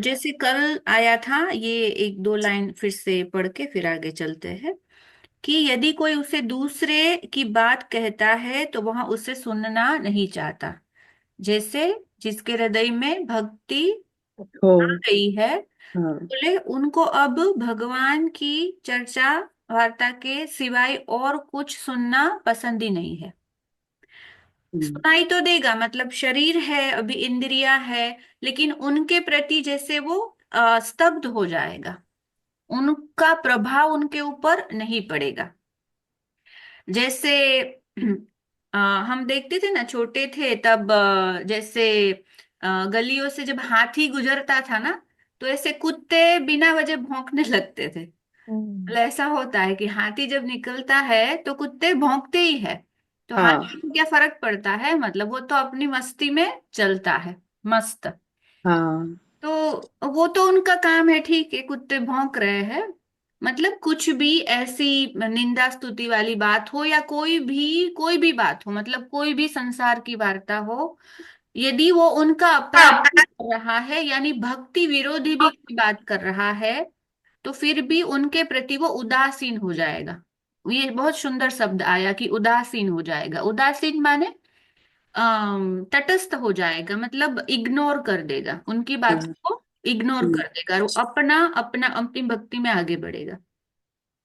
जैसे कल आया था, ये एक दो लाइन फिर से पढ़ के फिर आगे चलते हैं। कि यदि कोई उसे दूसरे की बात कहता है तो वह उसे सुनना नहीं चाहता। जैसे जिसके हृदय में भक्ति हो। आ गई है, हाँ। बोले उनको अब भगवान की चर्चा वार्ता के सिवाय और कुछ सुनना पसंद ही नहीं है। हम्म। सुनाई तो देगा, मतलब शरीर है, अभी इंद्रियां है, लेकिन उनके प्रति जैसे वो स्तब्ध हो जाएगा, उनका प्रभाव उनके ऊपर नहीं पड़ेगा। जैसे हम देखते थे ना, छोटे थे तब, जैसे गलियों से जब हाथी गुजरता था ना, तो ऐसे कुत्ते बिना वजह भौंकने लगते थे। हम्म। मतलब ऐसा होता है कि हाथी जब निकलता है तो कुत्ते भौंकते ही है। तो हाँ। हाथी को क्या फर्क पड़ता है, मतलब वो तो अपनी मस्ती में चलता है, मस्त। हाँ। तो वो तो उनका काम है, ठीक है, कुत्ते भौंक रहे हैं। मतलब कुछ भी ऐसी निंदा स्तुति वाली बात हो या कोई भी बात हो, मतलब कोई भी संसार की वार्ता हो, यदि वो उनका अपराध कर रहा है, यानी भक्ति विरोधी भी कोई बात कर रहा है, तो फिर भी उनके प्रति वो उदासीन हो जाएगा। ये बहुत सुंदर शब्द आया कि उदासीन हो जाएगा। उदासीन माने तटस्थ हो जाएगा, मतलब इग्नोर कर देगा, उनकी बात हाँ। को इग्नोर हम्म। कर देगा और वो अपना अपना अपनी भक्ति में आगे बढ़ेगा।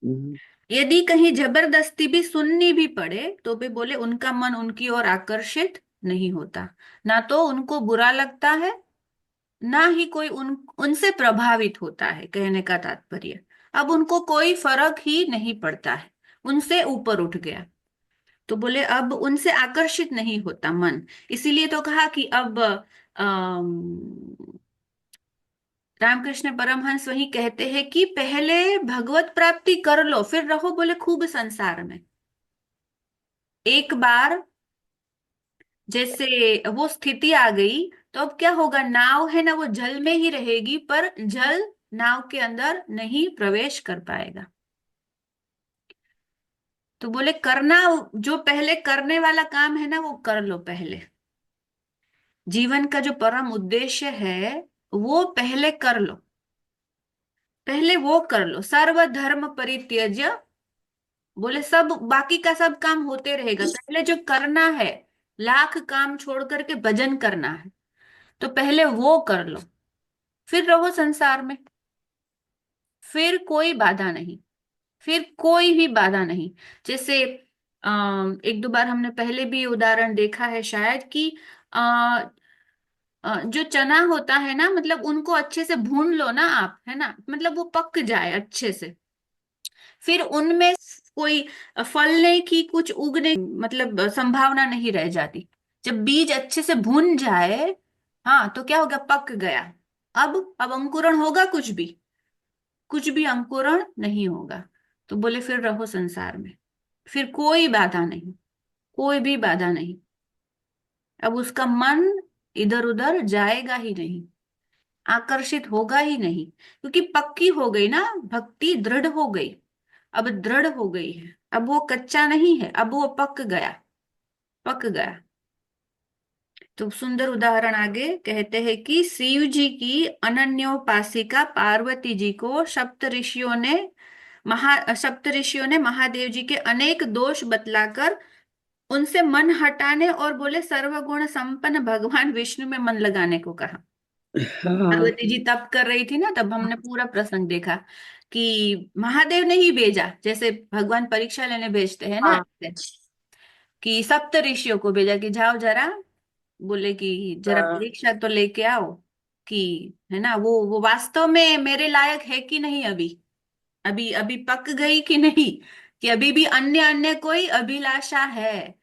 हम्म। यदि कहीं जबरदस्ती भी सुननी भी पड़े तो भी बोले उनका मन उनकी ओर आकर्षित नहीं होता। ना तो उनको बुरा लगता है, ना ही कोई उनसे प्रभावित होता है, कहने का तात्पर्य। अब उनको कोई फर्क ही नहीं पड़ता है, उनसे ऊपर उठ गया। तो बोले अब उनसे आकर्षित नहीं होता मन। इसीलिए तो कहा कि अब रामकृष्ण परमहंस वही कहते हैं कि पहले भगवत प्राप्ति कर लो, फिर रहो बोले खूब संसार में। एक बार जैसे वो स्थिति आ गई, तो अब क्या होगा, नाव है ना, वो जल में ही रहेगी, पर जल नाव के अंदर नहीं प्रवेश कर पाएगा। तो बोले करना, जो पहले करने वाला काम है ना वो कर लो पहले। जीवन का जो परम उद्देश्य है वो पहले कर लो, पहले वो कर लो। सर्वधर्म परित्यज्य, बोले सब बाकी का सब काम होते रहेगा, पहले जो करना है, लाख काम छोड़ करके भजन करना है, तो पहले वो कर लो, फिर रहो संसार में। फिर कोई बाधा नहीं, फिर कोई भी बाधा नहीं। जैसे एक दो बार हमने पहले भी उदाहरण देखा है शायद कि जो चना होता है ना, मतलब उनको अच्छे से भून लो ना आप, है ना, मतलब वो पक जाए अच्छे से, फिर उनमें कोई फलने की, कुछ उगने, मतलब संभावना नहीं रह जाती। जब बीज अच्छे से भून जाए, हाँ, तो क्या होगा, पक गया। अब अंकुरण होगा, कुछ भी अंकुरण नहीं होगा। तो बोले फिर रहो संसार में, फिर कोई बाधा नहीं, कोई भी बाधा नहीं। अब उसका मन इधर उधर जाएगा ही नहीं, आकर्षित होगा ही नहीं, क्योंकि पक्की हो गई ना, भक्ति दृढ़ हो गई। अब दृढ़ हो गई है, अब वो कच्चा नहीं है, अब वो पक गया, पक गया। तो सुंदर उदाहरण आगे कहते हैं कि शिव जी की अनन्योपासिका पार्वती जी को सप्त ऋषियों ने महादेव जी के अनेक दोष बतलाकर उनसे मन हटाने और बोले सर्वगुण संपन्न भगवान विष्णु में मन लगाने को कहा। हाँ। पार्वती जी तप कर रही थी ना, तब हमने पूरा प्रसंग देखा कि महादेव ने ही भेजा, जैसे भगवान परीक्षा लेने भेजते हैं ना, हाँ। कि सप्त ऋषियों को भेजा कि जाओ जरा, बोले कि जरा हाँ। परीक्षा तो लेके आओ, कि है ना, वो वास्तव में मेरे लायक है कि नहीं, अभी अभी अभी पक गई कि नहीं, कि अभी भी अन्य अन्य कोई अभिलाषा है,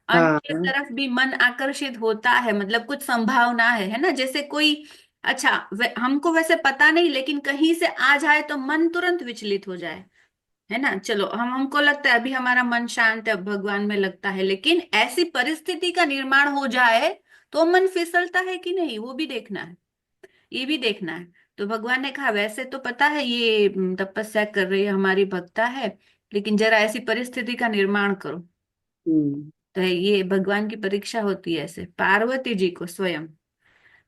अन्य हाँ। तरफ भी मन आकर्षित होता है, मतलब कुछ संभावना है ना, जैसे कोई, अच्छा, हमको वैसे पता नहीं, लेकिन कहीं से आ जाए तो मन तुरंत विचलित हो जाए, है ना। चलो, हमको लगता है अभी हमारा मन शांत है, अब भगवान में लगता है, लेकिन ऐसी परिस्थिति का निर्माण हो जाए तो मन फिसलता है कि नहीं, वो भी देखना है, ये भी देखना है। तो भगवान ने कहा वैसे तो पता है ये तपस्या कर रही है, हमारी भक्ता है, लेकिन जरा ऐसी परिस्थिति का निर्माण करो। हम्म। तो ये भगवान की परीक्षा होती है, ऐसे पार्वती जी को स्वयं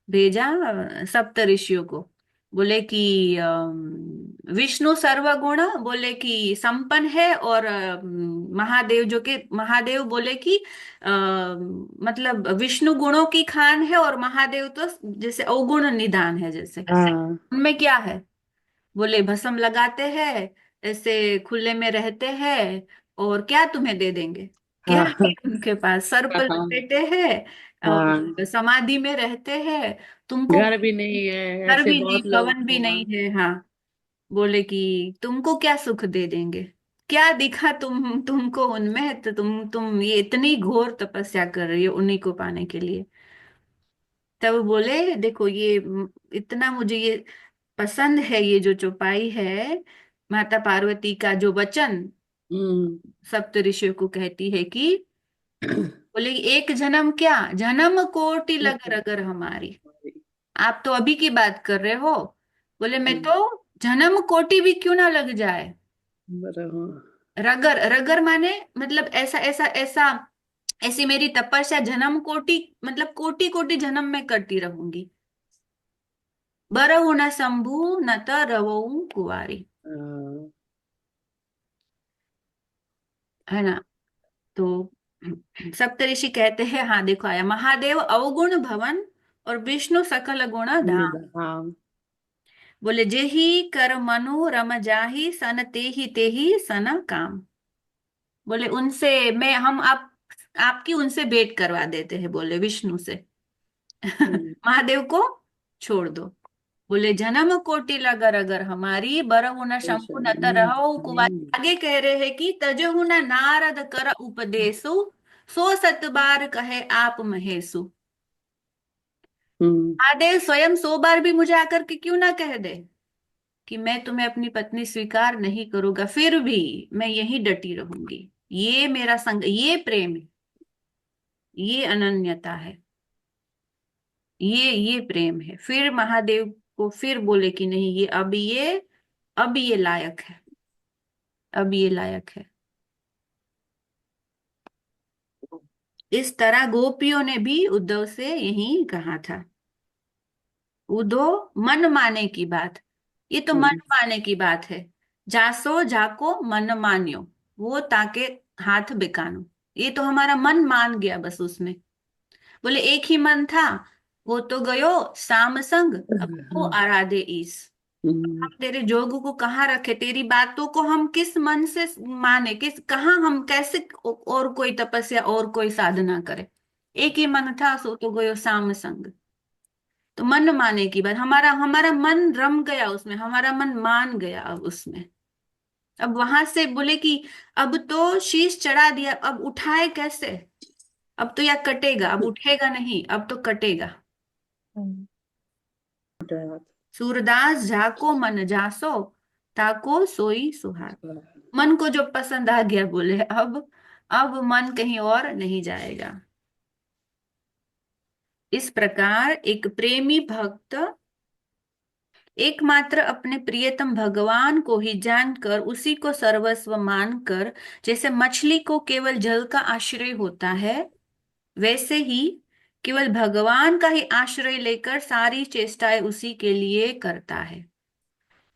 भेजा, सप्त ऋषियों को, बोले कि विष्णु सर्वगुण, बोले कि संपन्न है, और महादेव जो कि महादेव बोले कि मतलब विष्णु गुणों की खान है, और महादेव तो जैसे अवगुण निधान है जैसे। हाँ उनमें क्या है? बोले भस्म लगाते हैं, ऐसे खुले में रहते हैं, और क्या तुम्हें दे देंगे? क्या है हाँ उनके पास? सर्प हाँ लपेटे हैं हाँ। और समाधि में रहते हैं। तुमको घर भी नहीं है, घर ऐसे भी नहीं, बहुत लोग। भवन भी हाँ। नहीं है, हाँ। बोले कि तुमको क्या सुख दे देंगे? क्या दिखा तुमको उनमें? तो तुम ये इतनी घोर तपस्या कर रही हो उन्हीं को पाने के लिए। तब बोले देखो ये इतना मुझे ये पसंद है, ये जो चौपाई है, माता पार्वती का जो वचन हम्म। सप्त ऋषियों को कहती है कि, बोले कि एक जन्म क्या, जन्म कोटि लग अगर हमारी। आप तो अभी की बात कर रहे हो, बोले मैं हम्म, तो जन्म कोटि भी क्यों ना लग जाए। बराबर। रगर रगर माने मतलब ऐसा ऐसा ऐसा, ऐसी मेरी तपस्या जन्म कोटि, मतलब कोटि कोटि जन्म में करती रहूंगी। बरहु न शंभु न त रवऊ कुंवारी। हाँ। है ना? तो सप्तऋषि कहते हैं, हाँ देखो आया, महादेव अवगुण भवन और विष्णु सकल गुण धाम। हाँ। बोले जेहि कर मनु रम जाहि सन तेहि तेहि सन काम। बोले उनसे मैं हम आप आपकी उनसे भेंट करवा देते हैं, बोले विष्णु से। हम्म, महादेव को छोड़ दो। बोले जन्म कोटि लगर अगर हमारी, बरहु न शंभु न त रहौ कुवारी। आगे कह रहे हैं कि तजहु न नारद कर उपदेसु, सो सत बार कहे आप महेशु। हम्म, महादेव स्वयं 100 बार भी मुझे आकर के क्यों ना कह दे कि मैं तुम्हें अपनी पत्नी स्वीकार नहीं करूंगा, फिर भी मैं यहीं डटी रहूंगी। ये मेरा संग, ये प्रेम है, ये अनन्यता है, ये प्रेम है। फिर महादेव को फिर बोले कि नहीं, ये अब ये लायक है, अब ये लायक है। इस तरह गोपियों ने भी उद्धव से यही कहा था। उद्धो मन माने की बात, ये तो मन हम्म, माने की बात है। जासो जाको मन मान्यो, वो ताके हाथ बिकानो। ये तो हमारा मन मान गया बस उसमें। बोले एक ही मन था, वो तो गयो साम संग, अब वो हाँ, आराधे ईस। हम्म, हम तेरे जोग को कहाँ रखे, तेरी बातों को हम किस मन से माने, किस कहाँ हम कैसे और कोई तपस्या और कोई साधना करे। एक ही मन था, सो तो गयो साम संग। तो मन माने की बात, हमारा हमारा मन रम गया उसमें, हमारा मन मान गया अब उसमें। अब वहां से बोले कि अब तो शीश चढ़ा दिया, अब उठाए कैसे? अब तो या कटेगा, अब उठेगा नहीं, अब तो कटेगा। हम्म, सूरदास जाको मन जासो, ताको सोई सुहार। मन को जो पसंद आ गया, बोले अब मन कहीं और नहीं जाएगा। इस प्रकार एक प्रेमी भक्त एकमात्र अपने प्रियतम भगवान को ही जानकर, उसी को सर्वस्व मानकर, जैसे मछली को केवल जल का आश्रय होता है, वैसे ही केवल भगवान का ही आश्रय लेकर सारी चेष्टाएं उसी के लिए करता है।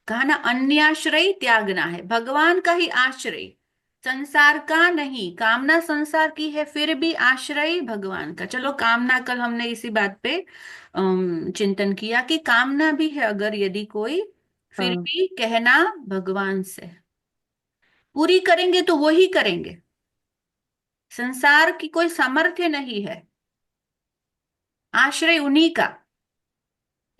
कहा ना, अन्याश्रय त्यागना है, भगवान का ही आश्रय, संसार का नहीं। कामना संसार की है, फिर भी आश्रय भगवान का। चलो कामना, कल हमने इसी बात पे चिंतन किया कि कामना भी है अगर यदि कोई, फिर हाँ। भी कहना भगवान से, पूरी करेंगे तो वो ही करेंगे। संसार की कोई सामर्थ्य नहीं है, आश्रय उन्हीं का।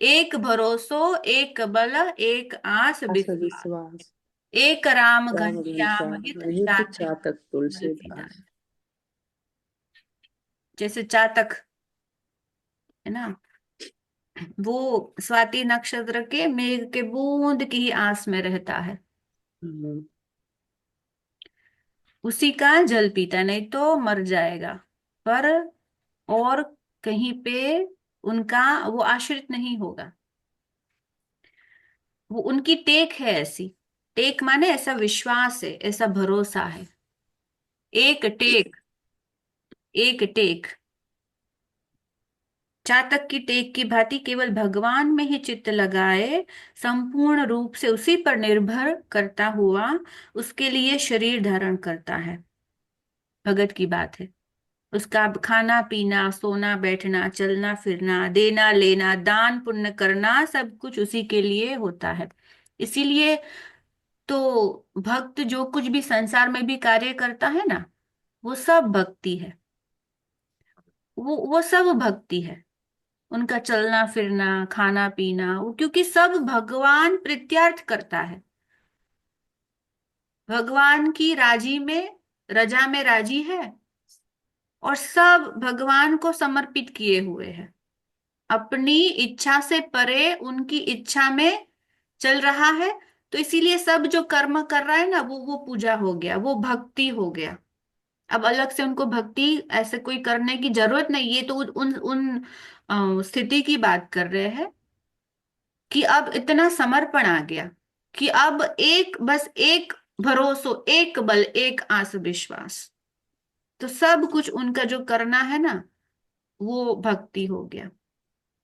एक भरोसो एक बल, एक आस आशा विश्वास, विश्वास। एक राम राम घनश्याम हित घनश्याम हित जाति चातक तुलसीदास। तुलसीदास। जैसे चातक है ना, वो स्वाति नक्षत्र के मेघ के बूंद की ही आस में रहता है, हम्म, उसी का जल पीता, नहीं तो मर जाएगा। पर और कहीं पे उनका वो आश्रित नहीं होगा। वो उनकी टेक है ऐसी, टेक माने ऐसा विश्वास है, ऐसा भरोसा है। एक टेक, एक टेक। चातक की टेक की भांति केवल भगवान में ही चित्त लगाए, संपूर्ण रूप से उसी पर निर्भर करता हुआ उसके लिए शरीर धारण करता है। भगत की बात है। उसका अब खाना पीना, सोना बैठना, चलना फिरना, देना लेना, दान पुण्य करना, सब कुछ उसी के लिए होता है। इसीलिए तो भक्त जो कुछ भी संसार में भी कार्य करता है ना, वो सब भक्ति है। वो सब भक्ति है। उनका चलना फिरना, खाना पीना, वो क्योंकि सब भगवान प्रीत्यार्थ करता है। भगवान की राजी में, रजा में राजी है, और सब भगवान को समर्पित किए हुए हैं। अपनी इच्छा से परे उनकी इच्छा में चल रहा है। तो इसीलिए सब जो कर्म कर रहा है ना, वो पूजा हो गया, वो भक्ति हो गया। अब अलग से उनको भक्ति ऐसे कोई करने की जरूरत नहीं। ये तो उन उन स्थिति की बात कर रहे हैं कि अब इतना समर्पण आ गया कि अब एक, बस एक भरोसो, एक बल, एक आस विश्वास। तो सब कुछ उनका जो करना है ना, वो भक्ति हो गया।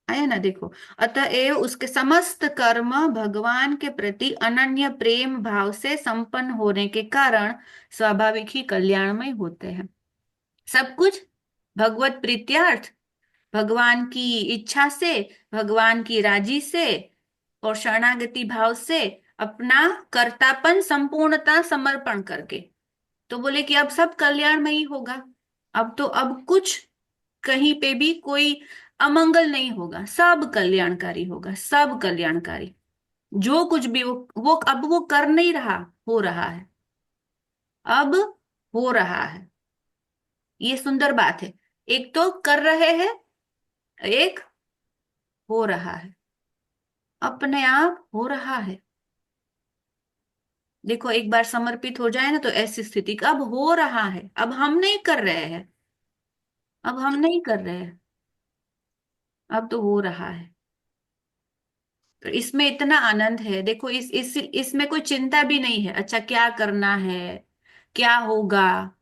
आया ना, देखो। अतएव उसके समस्त कर्म भगवान के प्रति अनन्य प्रेम भाव से संपन्न होने के कारण स्वाभाविक ही कल्याणमय होते हैं। सब कुछ भगवत प्रीत्यार्थ, भगवान की इच्छा से, भगवान की राजी से और शरणागति भाव से, अपना कर्तापन संपूर्णता समर्पण करके। तो बोले कि अब सब कल्याणमयी होगा। अब तो अब कुछ कहीं पे भी कोई अमंगल नहीं होगा, सब कल्याणकारी होगा, सब कल्याणकारी। जो कुछ भी वो अब वो कर नहीं रहा, हो रहा है। अब हो रहा है। ये सुंदर बात है। एक तो कर रहे हैं, एक हो रहा है, अपने आप हो रहा है। देखो, एक बार समर्पित हो जाए ना, तो ऐसी स्थिति का अब हो रहा है। अब हम नहीं कर रहे हैं, अब हम नहीं कर रहे हैं, अब तो हो रहा है। तो इसमें इतना आनंद है। देखो, इस इसमें कोई चिंता भी नहीं है, अच्छा क्या करना है, क्या होगा,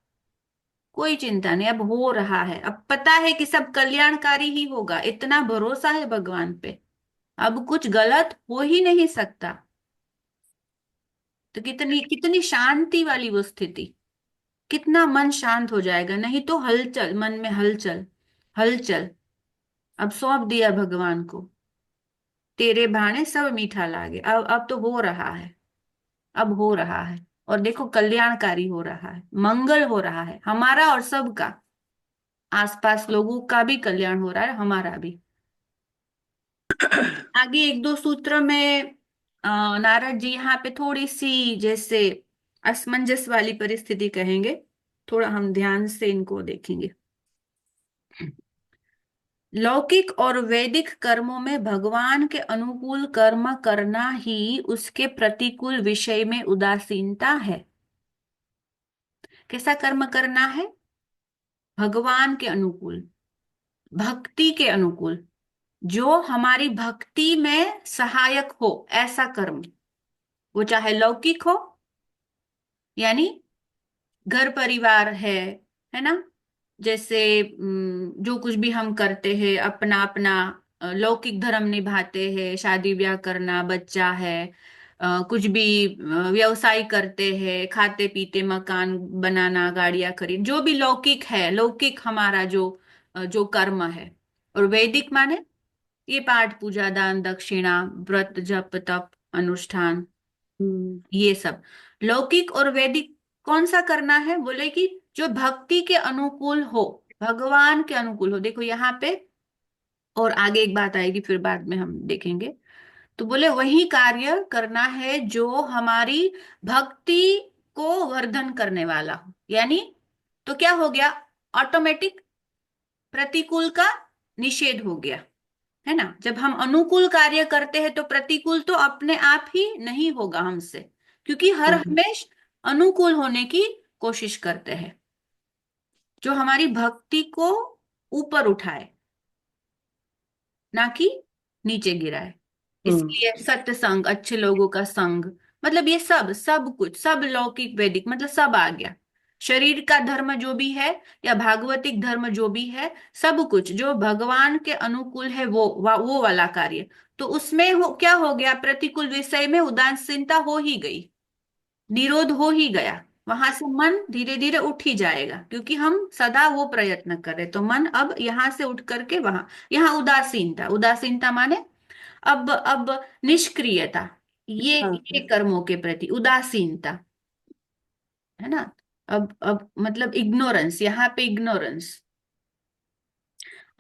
कोई चिंता नहीं। अब हो रहा है, अब पता है कि सब कल्याणकारी ही होगा, इतना भरोसा है भगवान पे। अब कुछ गलत हो ही नहीं सकता। तो कितनी कितनी शांति वाली वो स्थिति, कितना मन शांत हो जाएगा। नहीं तो हलचल, मन में हलचल, हलचल। अब सौंप दिया भगवान को, तेरे भाने सब मीठा लागे। अब तो हो रहा है, अब हो रहा है। और देखो, कल्याणकारी हो रहा है, मंगल हो रहा है, हमारा और सबका, आसपास लोगों का भी कल्याण हो रहा है, हमारा भी। आगे एक दो सूत्र में नारद जी यहाँ पे थोड़ी सी जैसे असमंजस वाली परिस्थिति कहेंगे। थोड़ा हम ध्यान से इनको देखेंगे। लौकिक और वैदिक कर्मों में भगवान के अनुकूल कर्म करना ही उसके प्रतिकूल विषय में उदासीनता है। कैसा कर्म करना है? भगवान के अनुकूल, भक्ति के अनुकूल, जो हमारी भक्ति में सहायक हो, ऐसा कर्म। वो चाहे लौकिक हो, यानी घर परिवार है ना, जैसे जो कुछ भी हम करते हैं, अपना अपना लौकिक धर्म निभाते हैं, शादी ब्याह करना, बच्चा है, कुछ भी व्यवसाय करते हैं, खाते पीते, मकान बनाना, गाड़ियां खरीद, जो भी लौकिक है, लौकिक हमारा जो जो कर्म है। और वैदिक माने ये पाठ पूजा, दान दक्षिणा, व्रत जप तप अनुष्ठान, हम्म। ये सब। लौकिक और वैदिक कौन सा करना है? बोले कि जो भक्ति के अनुकूल हो, भगवान के अनुकूल हो। देखो यहाँ पे, और आगे एक बात आएगी, फिर बाद में हम देखेंगे। तो बोले वही कार्य करना है जो हमारी भक्ति को वर्धन करने वाला हो। यानी तो क्या हो गया? ऑटोमेटिक प्रतिकूल का निषेध हो गया, है ना। जब हम अनुकूल कार्य करते हैं तो प्रतिकूल तो अपने आप ही नहीं होगा हमसे, क्योंकि हर हम्म। हमेश अनुकूल होने की कोशिश करते हैं, जो हमारी भक्ति को ऊपर उठाए, ना कि नीचे गिराए। हम्म। इसलिए सत्संग, अच्छे लोगों का संग, मतलब ये सब, सब कुछ, सब लौकिक वैदिक मतलब सब आ गया। शरीर का धर्म जो भी है या भागवतिक धर्म जो भी है, सब कुछ जो भगवान के अनुकूल है वो वाला कार्य। तो उसमें क्या हो गया, प्रतिकूल विषय में उदासीनता हो ही गई, निरोध हो ही गया। वहां से मन धीरे धीरे उठ ही जाएगा, क्योंकि हम सदा वो प्रयत्न कर रहे, तो मन अब यहां से उठ करके वहां, यहाँ उदासीनता, उदासीनता माने अब निष्क्रियता, हाँ ये कर्मों के प्रति उदासीनता, है ना। अब मतलब इग्नोरेंस, यहाँ पे इग्नोरेंस।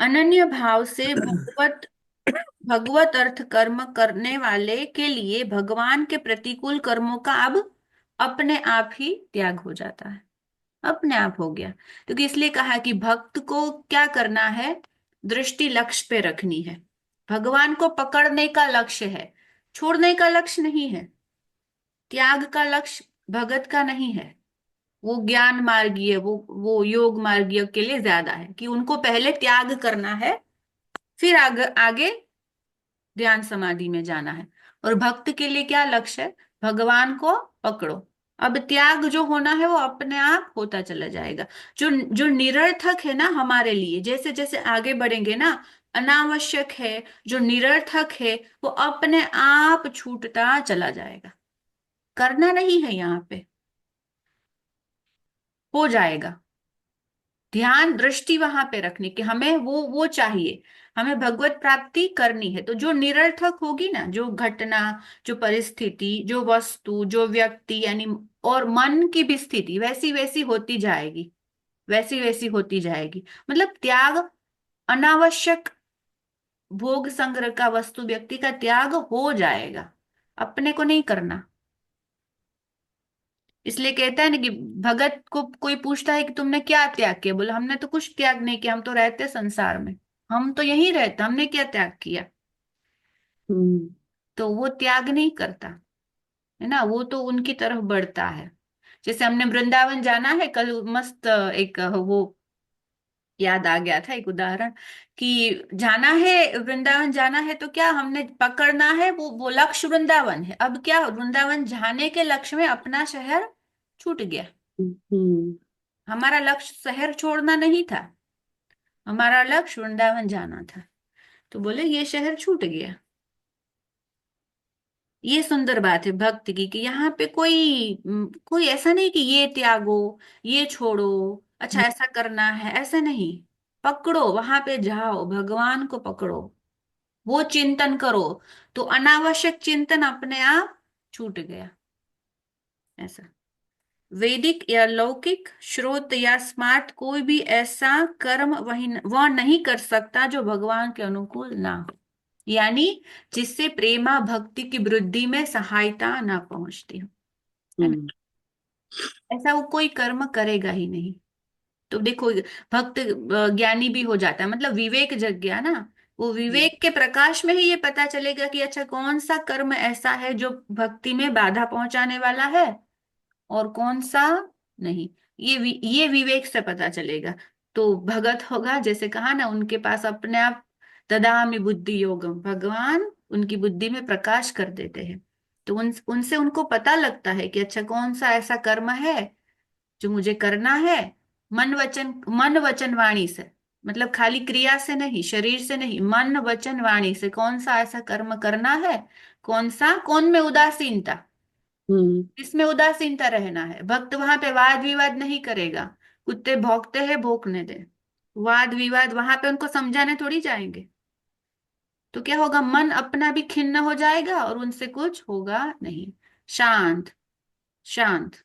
अनन्य भाव से भगवत भगवत अर्थ कर्म करने वाले के लिए भगवान के प्रतिकूल कर्मों का अब अपने आप ही त्याग हो जाता है, अपने आप हो गया। क्योंकि इसलिए कहा कि भक्त को क्या करना है, दृष्टि लक्ष्य पे रखनी है। भगवान को पकड़ने का लक्ष्य है, छोड़ने का लक्ष्य नहीं है। त्याग का लक्ष्य भगत का नहीं है। वो ज्ञान मार्गीय, वो योग मार्गीय के लिए ज्यादा है कि उनको पहले त्याग करना है, फिर आगे आगे ध्यान समाधि में जाना है। और भक्त के लिए क्या लक्ष्य है, भगवान को पकड़ो। अब त्याग जो होना है वो अपने आप होता चला जाएगा। जो जो निरर्थक है ना हमारे लिए, जैसे जैसे आगे बढ़ेंगे ना, अनावश्यक है, जो निरर्थक है, वो अपने आप छूटता चला जाएगा। करना नहीं है यहाँ पे, हो जाएगा। ध्यान दृष्टि वहां पे रखने की, हमें वो चाहिए, हमें भगवत प्राप्ति करनी है। तो जो निरर्थक होगी ना, जो घटना, जो परिस्थिति, जो वस्तु, जो व्यक्ति, यानी और मन की भी स्थिति वैसी वैसी होती जाएगी, वैसी वैसी होती जाएगी। मतलब त्याग, अनावश्यक भोग संग्रह का, वस्तु व्यक्ति का त्याग हो जाएगा, अपने को नहीं करना। इसलिए कहता है ना कि भगत को कोई पूछता है कि तुमने क्या त्याग किया, बोला हमने तो कुछ त्याग नहीं किया, हम तो रहते संसार में, हम तो यहीं रहते, हमने क्या त्याग किया। हम्म तो वो त्याग नहीं करता, है ना, वो तो उनकी तरफ बढ़ता है। जैसे हमने वृंदावन जाना है, कल मस्त एक वो याद आ गया था एक उदाहरण, कि जाना है वृंदावन, जाना है तो क्या हमने पकड़ना है, वो लक्ष्य वृंदावन है। अब क्या, वृंदावन जाने के लक्ष्य में अपना शहर छूट गया। हम्म हमारा लक्ष्य शहर छोड़ना नहीं था, हमारा लक्ष्य वृंदावन जाना था। तो बोले ये शहर छूट गया। ये सुंदर बात है भक्ति की, कि यहाँ पे कोई ऐसा नहीं कि ये त्यागो, ये छोड़ो, अच्छा ऐसा करना है, ऐसा नहीं। पकड़ो, वहां पे जाओ, भगवान को पकड़ो, वो चिंतन करो, तो अनावश्यक चिंतन अपने आप छूट गया। ऐसा वैदिक या लौकिक श्रोत या स्मार्ट कोई भी ऐसा कर्म वह नहीं कर सकता जो भगवान के अनुकूल ना हो, यानी जिससे प्रेमा भक्ति की वृद्धि में सहायता ना पहुंचती हो, है ना। हम्म ऐसा वो कोई कर्म करेगा ही नहीं। तो देखो, भक्त ज्ञानी भी हो जाता है, मतलब विवेक जग गया ना। वो विवेक के प्रकाश में ही ये पता चलेगा कि अच्छा कौन सा कर्म ऐसा है जो भक्ति में बाधा पहुंचाने वाला है, और कौन सा नहीं। ये विवेक से पता चलेगा। तो भगत होगा, जैसे कहा ना, उनके पास अपने आप ददामि बुद्धि योगम, भगवान उनकी बुद्धि में प्रकाश कर देते हैं। तो उनसे उनको पता लगता है कि अच्छा कौन सा ऐसा कर्म है जो मुझे करना है, मन वचन वाणी से, मतलब खाली क्रिया से नहीं, शरीर से नहीं, मन वचन वाणी से कौन सा ऐसा कर्म करना है, कौन में उदासीनता, हम्म इसमें उदासीनता रहना है। भक्त वहां पे वाद विवाद नहीं करेगा, कुत्ते भौंकते हैं भौंकने दे, वाद विवाद वहां पे उनको समझाने थोड़ी जाएंगे। तो क्या होगा, मन अपना भी खिन्न हो जाएगा और उनसे कुछ होगा नहीं। शांत, शांत।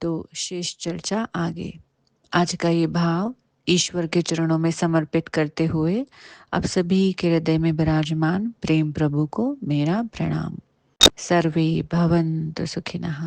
तो शेष चर्चा आगे। आज का ये भाव ईश्वर के चरणों में समर्पित करते हुए अब सभी के हृदय में विराजमान प्रेम प्रभु को मेरा प्रणाम। सर्वे भवन्तु सुखिनः।